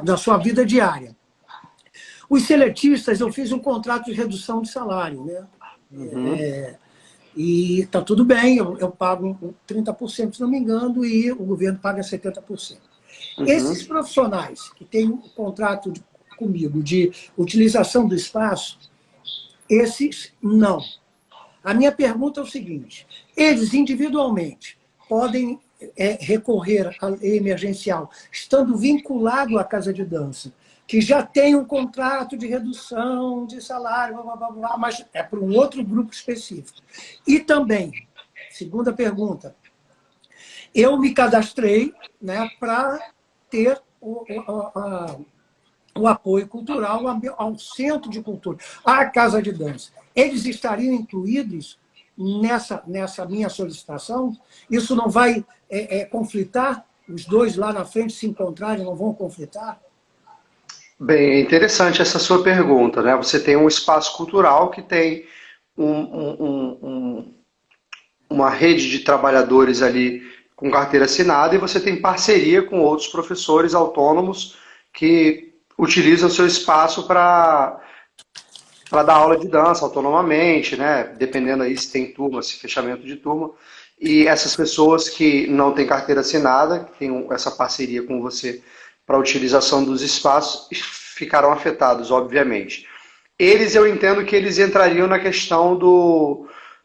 da sua vida diária. Os seletistas, eu fiz um contrato de redução de salário, né? E está tudo bem, eu pago 30%, se não me engano, e o governo paga 70%. Esses profissionais que têm um contrato comigo de utilização do espaço, esses não. A minha pergunta é o seguinte: eles individualmente podem recorrer à lei emergencial, estando vinculado à casa de dança, que já tem um contrato de redução de salário, blá, blá, blá, mas é para um outro grupo específico. E também, segunda pergunta, eu me cadastrei, né, para ter o apoio cultural ao centro de cultura, à casa de dança. Eles estariam incluídos nessa minha solicitação? Isso não vai conflitar? Os dois lá na frente se encontrarem, não vão conflitar? Bem, é interessante essa sua pergunta, né? Você tem um espaço cultural que tem uma rede de trabalhadores ali com carteira assinada e você tem parceria com outros professores autônomos que utilizam o seu espaço para dar aula de dança autonomamente, né? Dependendo aí se tem turma, se fechamento de turma. e essas pessoas que não têm carteira assinada, que têm essa parceria com você para a utilização dos espaços, ficaram afetados, obviamente. Eles, eu entendo que eles entrariam na questão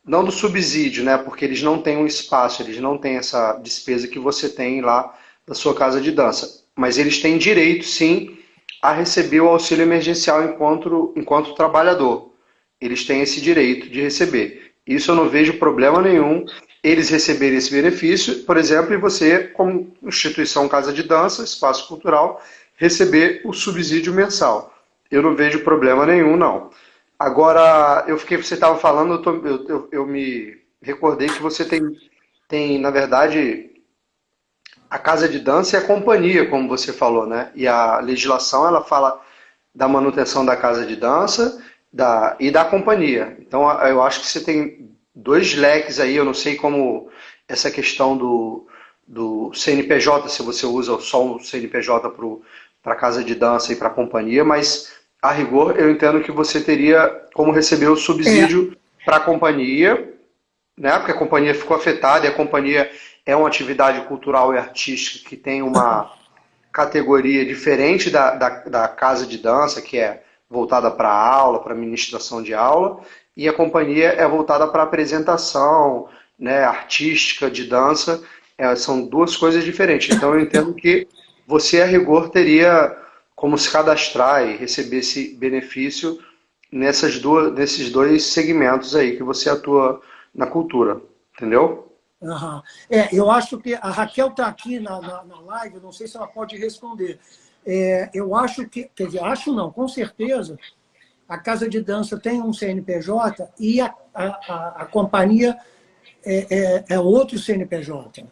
não do subsídio, né? Porque eles não têm um espaço, eles não têm essa despesa que você tem lá da sua casa de dança. Mas eles têm direito, sim, a receber o auxílio emergencial enquanto trabalhador. Eles têm esse direito de receber. Isso eu não vejo problema nenhum eles receberem esse benefício, por exemplo, e você, como instituição casa de dança, espaço cultural, receber o subsídio mensal. Eu não vejo problema nenhum, não. Agora, você estava falando, eu me recordei que você tem, na verdade, a casa de dança e a companhia, como você falou, né? E a legislação, ela fala da manutenção da casa de dança e da companhia. Então, eu acho que você tem dois leques aí, eu não sei como essa questão do CNPJ, se você usa só o CNPJ para casa de dança e para companhia, mas a rigor eu entendo que você teria como receber o subsídio para a companhia, né? Porque a companhia ficou afetada e a companhia é uma atividade cultural e artística que tem uma categoria diferente da casa de dança, que é voltada para aula, para ministração de aula, e a companhia é voltada para apresentação, né, artística, de dança. São duas coisas diferentes. Então eu entendo que você, a rigor, teria como se cadastrar e receber esse benefício nesses dois segmentos aí que você atua na cultura, entendeu? Uhum. Eu acho que a Raquel está aqui na live, não sei se ela pode responder. Eu acho que, quer dizer, acho não, com certeza, a casa de dança tem um CNPJ e a companhia é outro CNPJ.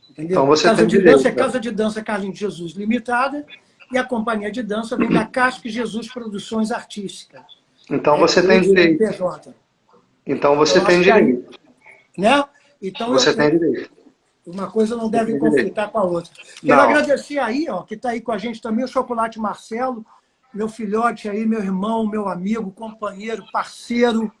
Entendeu? Então você Casa tem de direito, dança é né? Casa de Dança Carlinhos Jesus Limitada e a companhia de dança vem da Casque Jesus Produções Artísticas. Então você tem Outro direito. CNPJ. Então Eu você tem acho que aí, direito. né? Então, Você tem direito. uma coisa não Você deve tem direito. conflitar com a outra. Quero Não. agradecer aí, ó, que está aí com a gente também, o Chocolate Marcelo, meu filhote aí, meu irmão, meu amigo, companheiro, parceiro,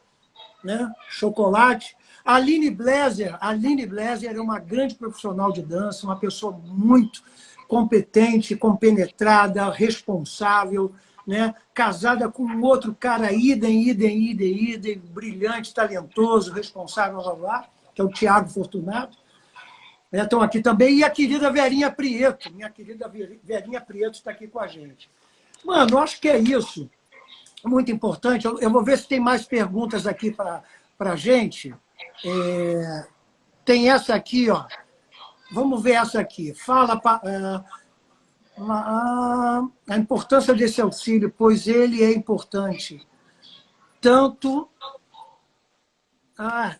né? Chocolate. A Aline Blazer é uma grande profissional de dança, uma pessoa muito competente, compenetrada, responsável, né? Casada com um outro cara idem, brilhante, talentoso, responsável, blá, blá, blá, que é o Tiago Fortunato. Estão aqui também. E a querida Verinha Prieto. Minha querida Verinha Prieto está aqui com a gente. Mano, acho que é isso. Muito importante. Eu vou ver se tem mais perguntas aqui para a gente. Tem essa aqui, ó. Vamos ver essa aqui. Fala a importância desse auxílio, pois ele é importante. Tanto...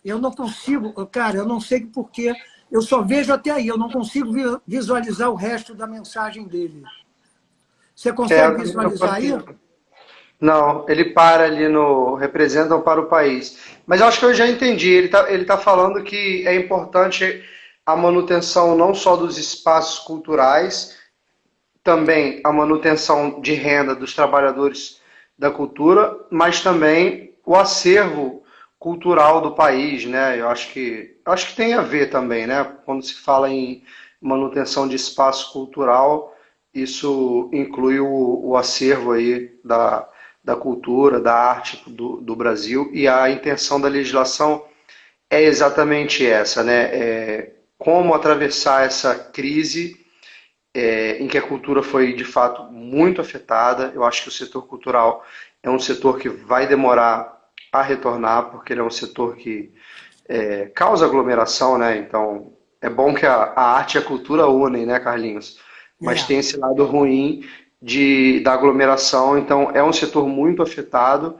eu não consigo... Cara, eu não sei porquê. Eu só vejo até aí. Eu não consigo visualizar o resto da mensagem dele. Você consegue visualizar aí? Não, ele para ali no representam para o país. Mas eu acho que eu já entendi. Ele tá falando que é importante a manutenção não só dos espaços culturais, também a manutenção de renda dos trabalhadores da cultura, mas também o acervo cultural do país, né? Eu acho que tem a ver também, né? Quando se fala em manutenção de espaço cultural, isso inclui o acervo aí da cultura, da arte do Brasil, e a intenção da legislação é exatamente essa, né? Como atravessar essa crise em que a cultura foi de fato muito afetada. Eu acho que o setor cultural é um setor que vai demorar a retornar, porque ele é um setor que causa aglomeração, né? Então é bom que a arte e a cultura unem, né, Carlinhos? Mas tem esse lado ruim da aglomeração, então é um setor muito afetado.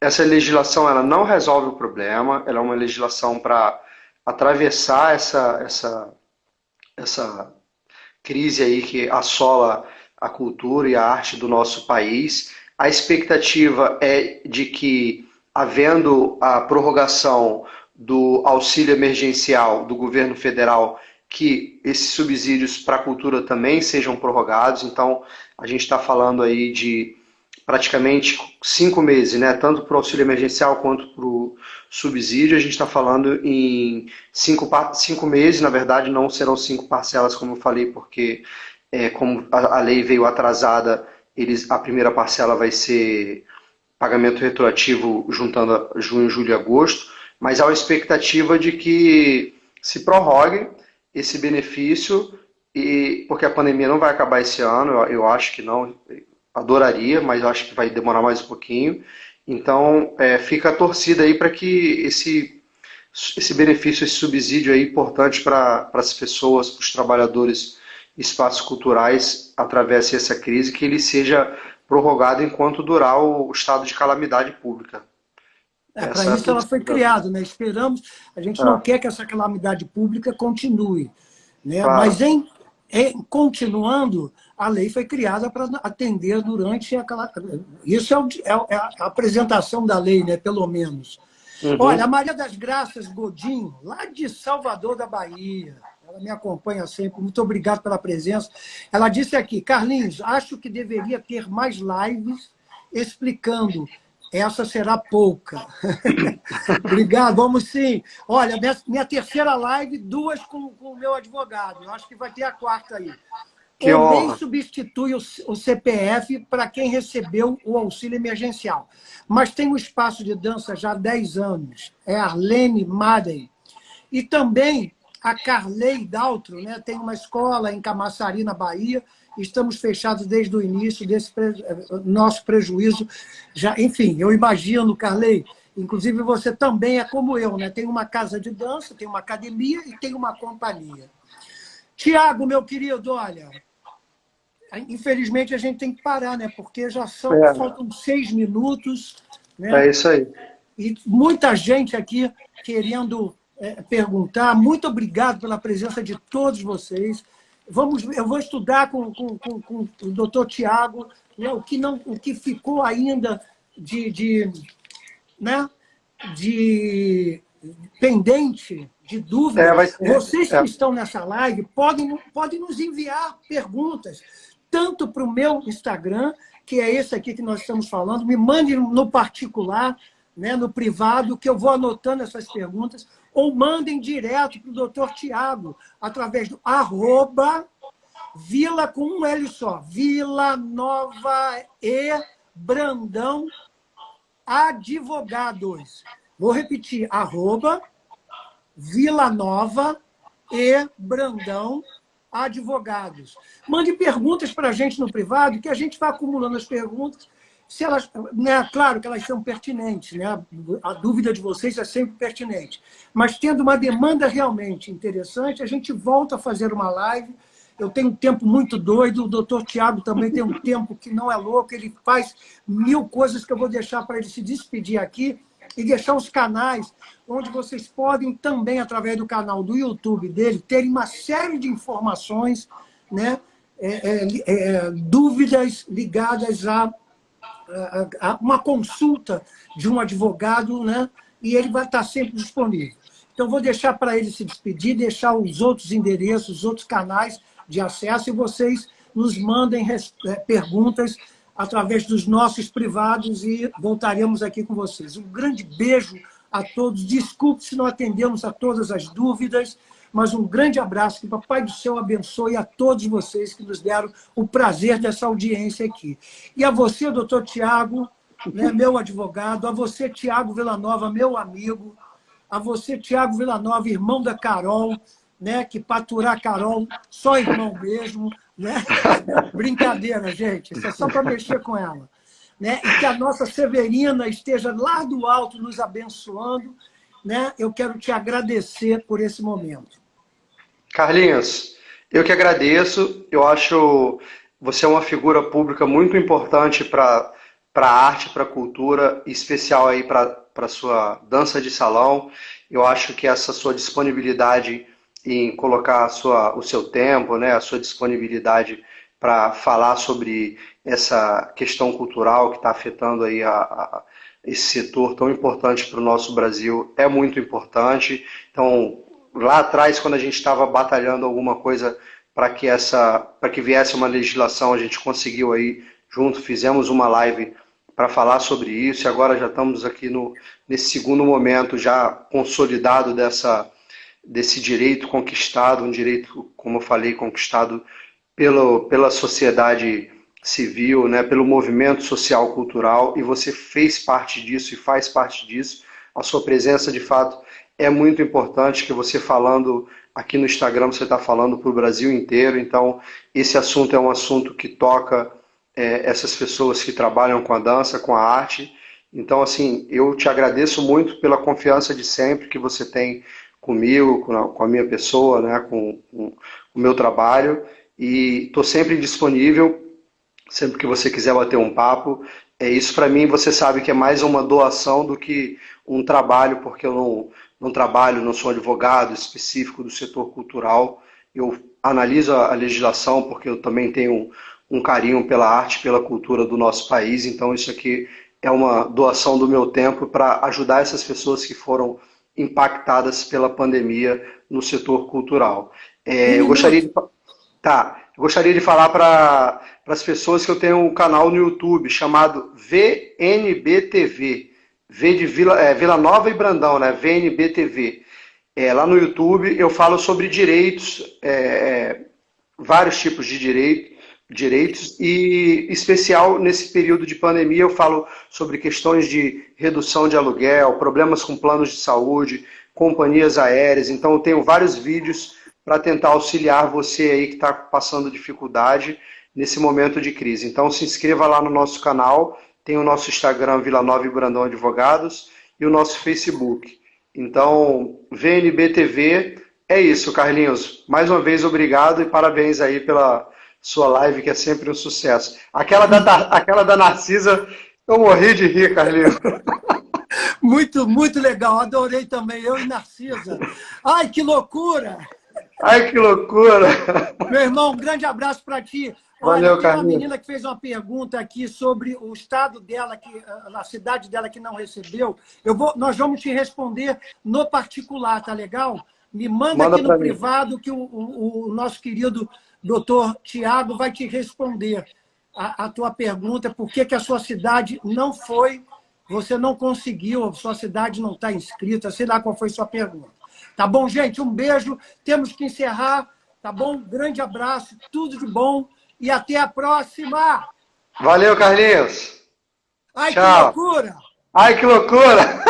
Essa legislação ela não resolve o problema, ela é uma legislação para atravessar essa crise aí que assola a cultura e a arte do nosso país. A expectativa é de que, havendo a prorrogação do auxílio emergencial do governo federal, que esses subsídios para a cultura também sejam prorrogados. Então, a gente está falando aí de praticamente 5 meses, né? Tanto para o auxílio emergencial quanto para o subsídio, a gente está falando em 5 meses, na verdade não serão 5 parcelas, como eu falei, porque como a lei veio atrasada, a primeira parcela vai ser pagamento retroativo juntando junho, julho e agosto, mas há uma expectativa de que se prorrogue esse benefício, porque a pandemia não vai acabar esse ano, eu acho que não, adoraria, mas eu acho que vai demorar mais um pouquinho. Então, fica a torcida aí para que esse benefício, esse subsídio aí importante para as pessoas, para os trabalhadores de espaços culturais, atravesse essa crise, que ele seja prorrogado enquanto durar o estado de calamidade pública. Para Essa é a isso ela foi torcida. criada, né? Esperamos, a gente não quer que essa calamidade pública continue, né? Mas Claro. continuando, a lei foi criada para atender durante aquela. Isso é a apresentação da lei, né? Pelo menos. Olha, a Uhum. Maria das Graças Godinho, lá de Salvador da Bahia, ela me acompanha sempre, muito obrigado pela presença. Ela disse aqui: Carlinhos, acho que deveria ter mais lives explicando. Essa será pouca. Obrigado, vamos sim. Olha, minha terceira live, duas com o meu advogado. Eu acho que vai ter a quarta aí. Que O MEI honra. substitui o CPF para quem recebeu o auxílio emergencial. Mas tem um espaço de dança já há 10 anos. É Arlene Madden. E também a Carley Daltro, né? Tem uma escola em Camaçari, na Bahia. Estamos fechados desde o início desse nosso prejuízo. Já, enfim, eu imagino, Carley, inclusive você também é como eu, né? Tem uma casa de dança, tem uma academia e tem uma companhia. Tiago, meu querido, olha, infelizmente a gente tem que parar, né? Porque já É, faltam 6 minutos, né? é isso aí. E muita gente aqui querendo perguntar. Muito obrigado pela presença de todos vocês. Eu vou estudar com o doutor Tiago, né, o que ficou ainda né, de pendente, de dúvida. Vai ser. Vocês que estão nessa live podem nos enviar perguntas, tanto para o meu Instagram, que é esse aqui que nós estamos falando, me mande no particular, né, no privado, que eu vou anotando essas perguntas, ou mandem direto para o doutor Tiago, através do @Vila com um L só, Vila Nova e Brandão Advogados. Vou repetir, @Vila Nova e Brandão Advogados. Mande perguntas para a gente no privado, que a gente vai acumulando as perguntas. Se elas, né, claro que elas são pertinentes, né? A dúvida de vocês é sempre pertinente. Mas tendo uma demanda realmente interessante, a gente volta a fazer uma live. Eu tenho um tempo muito doido, o doutor Tiago também tem um tempo que não é louco, ele faz 1000 coisas que eu vou deixar para ele se despedir aqui e deixar os canais onde vocês podem também, através do canal do YouTube dele, terem uma série de informações, né? Dúvidas ligadas a uma consulta de um advogado, né? E ele vai estar sempre disponível. Então, vou deixar para ele se despedir, deixar os outros endereços, os outros canais de acesso, e vocês nos mandem perguntas através dos nossos privados e voltaremos aqui com vocês. Um grande beijo a todos. Desculpe se não atendemos a todas as dúvidas, mas um grande abraço. Que o Papai do Céu abençoe a todos vocês que nos deram o prazer dessa audiência aqui. E a você, doutor Tiago, né, meu advogado, a você, Tiago Villanova, meu amigo, a você, Tiago Villanova, irmão da Carol, né, que para aturar a Carol, só irmão mesmo, né? Brincadeira, gente, isso é só para mexer com ela. Né? E que a nossa Severina esteja lá do alto nos abençoando. Né? Eu quero te agradecer por esse momento. Carlinhos, eu que agradeço. Eu acho você é uma figura pública muito importante para a arte, para a cultura, em especial aí para a sua dança de salão. Eu acho que essa sua disponibilidade em colocar o seu tempo, né, a sua disponibilidade para falar sobre essa questão cultural que está afetando aí esse setor tão importante para o nosso Brasil é muito importante. Então, lá atrás, quando a gente estava batalhando alguma coisa para que viesse uma legislação, a gente conseguiu aí junto, fizemos uma live para falar sobre isso, e agora já estamos aqui nesse segundo momento já consolidado desse direito conquistado, um direito, como eu falei, conquistado pela sociedade civil, né, pelo movimento social cultural, e você fez parte disso e faz parte disso. A sua presença, de fato, é muito importante, que você falando aqui no Instagram, você está falando para o Brasil inteiro, então esse assunto é um assunto que toca essas pessoas que trabalham com a dança, com a arte. Então, assim, eu te agradeço muito pela confiança de sempre que você tem comigo, com a minha pessoa, né, com o meu trabalho, e estou sempre disponível, sempre que você quiser bater um papo. Isso para mim, você sabe que é mais uma doação do que um trabalho, porque eu não trabalho, não sou advogado específico do setor cultural. Eu analiso a legislação porque eu também tenho um carinho pela arte, pela cultura do nosso país. Então isso aqui é uma doação do meu tempo para ajudar essas pessoas que foram impactadas pela pandemia no setor cultural. Eu gostaria de... Eu gostaria de falar para as pessoas que eu tenho um canal no YouTube chamado VNBTV. V de Vila Nova e Brandão, né? VNBTV. Lá no YouTube eu falo sobre direitos, vários tipos de direitos, e especial nesse período de pandemia eu falo sobre questões de redução de aluguel, problemas com planos de saúde, companhias aéreas. Então eu tenho vários vídeos para tentar auxiliar você aí que está passando dificuldade nesse momento de crise. Então se inscreva lá no nosso canal, tem o nosso Instagram, Vila Nova e Brandão Advogados, e o nosso Facebook. Então, VNBTV, é isso, Carlinhos. Mais uma vez, obrigado e parabéns aí pela sua live, que é sempre um sucesso. Aquela da Narcisa, eu morri de rir, Carlinhos. Muito, muito legal. Adorei também, eu e Narcisa. Ai, que loucura! Ai, que loucura! Meu irmão, um grande abraço para ti. Valeu, Olha, tem uma Carlinhos. menina que fez uma pergunta aqui sobre o estado dela, a cidade dela que não recebeu. Nós vamos te responder no particular, tá legal? Me manda aqui no privado que o nosso querido doutor Tiago vai te responder a tua pergunta, por que a sua cidade não foi, você não conseguiu, a sua cidade não está inscrita, sei lá qual foi a sua pergunta. Tá bom, gente? Um beijo. Temos que encerrar, tá bom? Grande abraço, tudo de bom e até a próxima! Valeu, Carlinhos! Ai, tchau! que loucura! Ai, que loucura!